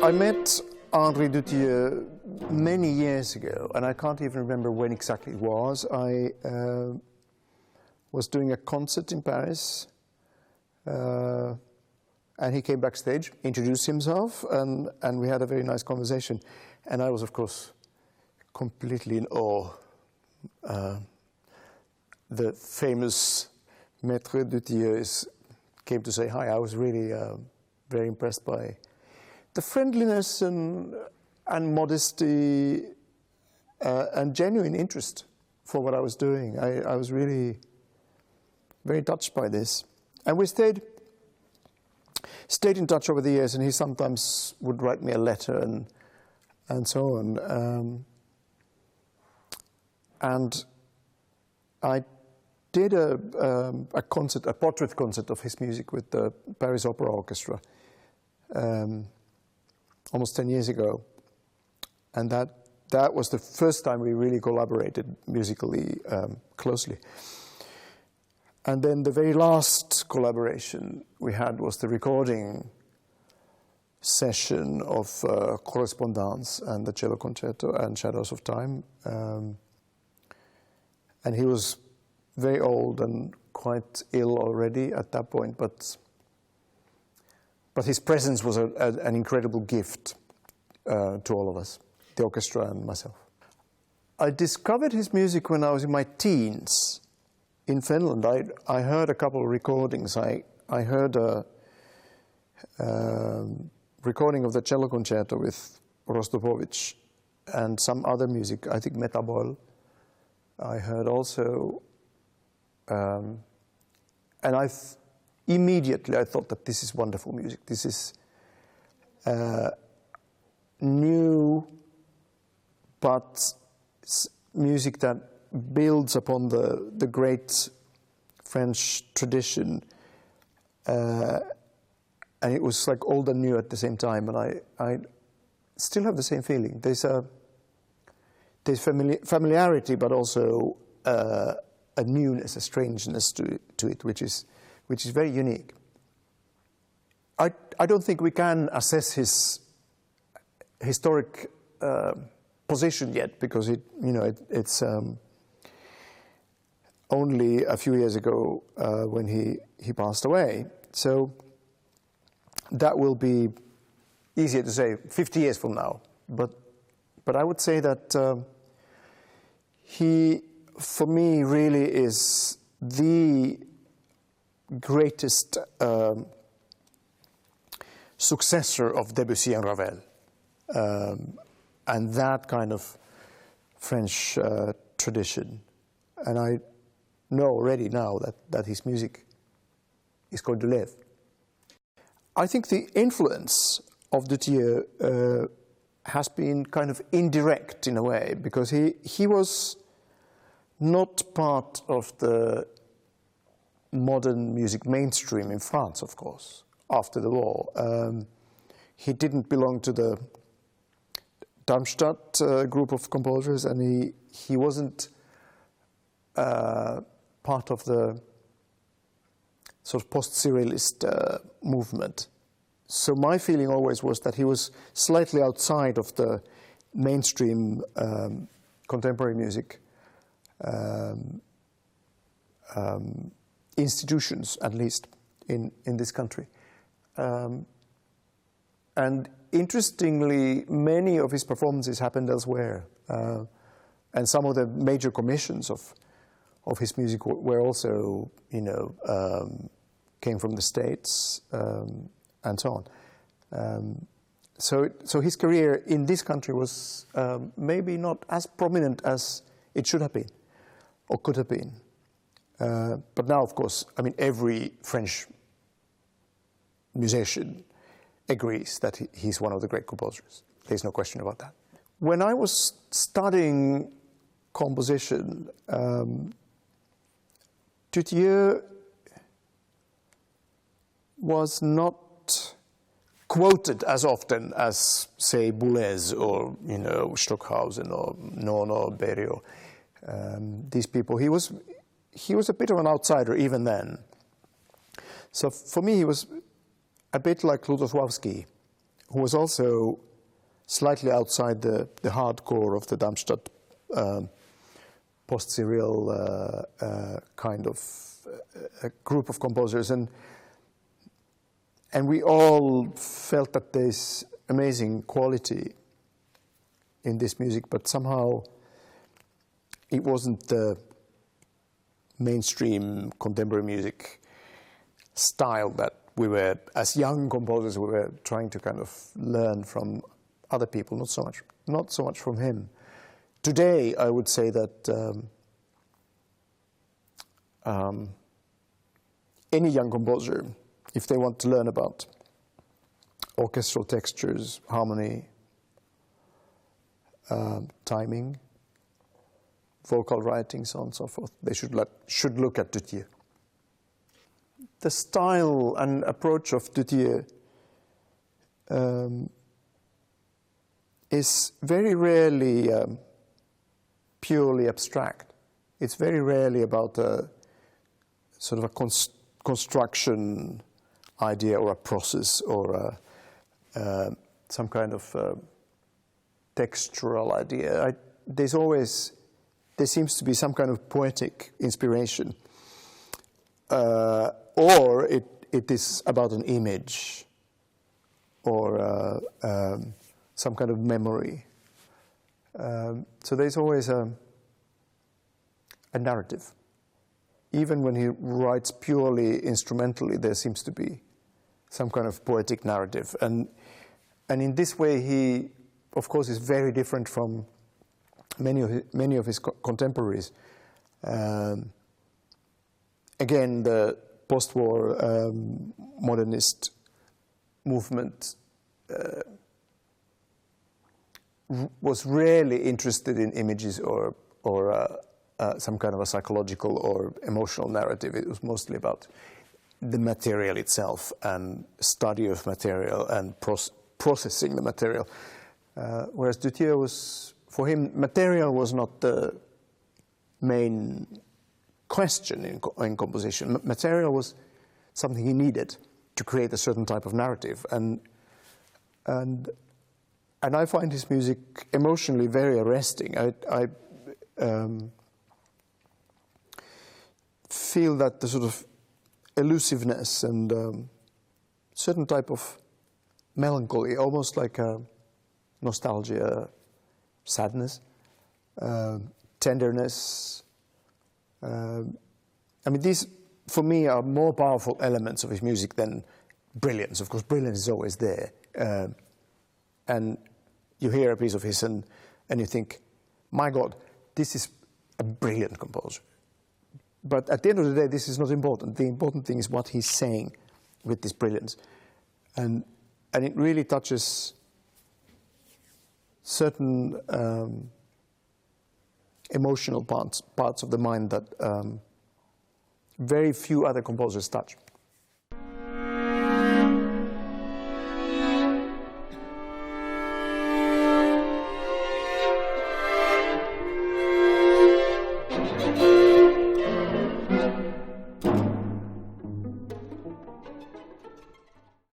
I met Henri Dutilleux many years ago, and I can't even remember when exactly it was. I was doing a concert in Paris, and he came backstage, introduced himself, and we had a very nice conversation. And I was, of course, completely in awe. The famous maître Dutilleux came to say hi. I was really very impressed by the friendliness and modesty and genuine interest for what I was doing. I was really very touched by this. And we stayed in touch over the years, and he sometimes would write me a letter and so on. And I did a concert, a portrait concert of his music with the Paris Opera Orchestra almost 10 years ago. And that was the first time we really collaborated musically closely. And then the very last collaboration we had was the recording session of Correspondance and the cello concerto and Shadows of Time. And he was very old and quite ill already at that point, but his presence was an incredible gift to all of us, the orchestra and myself. I discovered his music when I was in my teens in Finland. I heard a couple of recordings. I heard a recording of the cello concerto with Rostropovich and some other music, I think Metabol. I heard also, and immediately I thought that this is wonderful music. This is new, but music that builds upon the great French tradition. And it was like old and new at the same time. And I still have the same feeling. There's familiarity, but also a newness, a strangeness to it, which is very unique. I don't think we can assess his historic position yet, because it's only a few years ago when he passed away. So that will be easier to say 50 years from now. But I would say that he, for me, really is the greatest successor of Debussy and Ravel. And that kind of French tradition. And I know already now that his music is going to live. I think the influence of Dutilleux has been kind of indirect in a way, because he was not part of the modern music mainstream in France, of course, after the war. He didn't belong to the Darmstadt group of composers, and he wasn't part of the sort of post-serialist movement. So my feeling always was that he was slightly outside of the mainstream contemporary music institutions, at least in this country. And interestingly, many of his performances happened elsewhere. And some of the major commissions of his music were also, came from the States and so on. So his career in this country was maybe not as prominent as it should have been or could have been. But now, of course, I mean, every French musician agrees that he's one of the great composers. There's no question about that. When I was studying composition, Dutilleux was not quoted as often as, say, Boulez or, Stockhausen or Nono or Berio. These people, he was a bit of an outsider even then. So for me, he was a bit like Lutosławski, who was also slightly outside the hardcore of the Darmstadt post-serial kind of group of composers, and we all felt that there's amazing quality in this music, but somehow it wasn't the mainstream contemporary music style that we were, as young composers, we were trying to kind of learn from other people, not so much from him. Today, I would say that any young composer, if they want to learn about orchestral textures, harmony, timing, vocal writing, so on and so forth, they should look at Dutilleux. The style and approach of Dutilleux is very rarely purely abstract. It's very rarely about a sort of a construction idea or a process or some kind of textural idea. There seems to be some kind of poetic inspiration, or it is about an image or some kind of memory. So there's always a narrative. Even when he writes purely instrumentally, there seems to be some kind of poetic narrative. And in this way, he, of course, is very different from many of his contemporaries. Again, the post-war modernist movement was rarely interested in images or some kind of a psychological or emotional narrative. It was mostly about the material itself and study of material and processing the material. Whereas Dutilleux was, for him, material was not the main question in composition. Material was something he needed to create a certain type of narrative. And I find his music emotionally very arresting. I feel that the sort of elusiveness and certain type of melancholy, almost like a nostalgia, sadness, tenderness. I mean, these, for me, are more powerful elements of his music than brilliance. Of course, brilliance is always there. And you hear a piece of his and you think, my God, this is a brilliant composer. But at the end of the day, this is not important. The important thing is what he's saying with this brilliance. And it really touches certain emotional parts of the mind that very few other composers touch.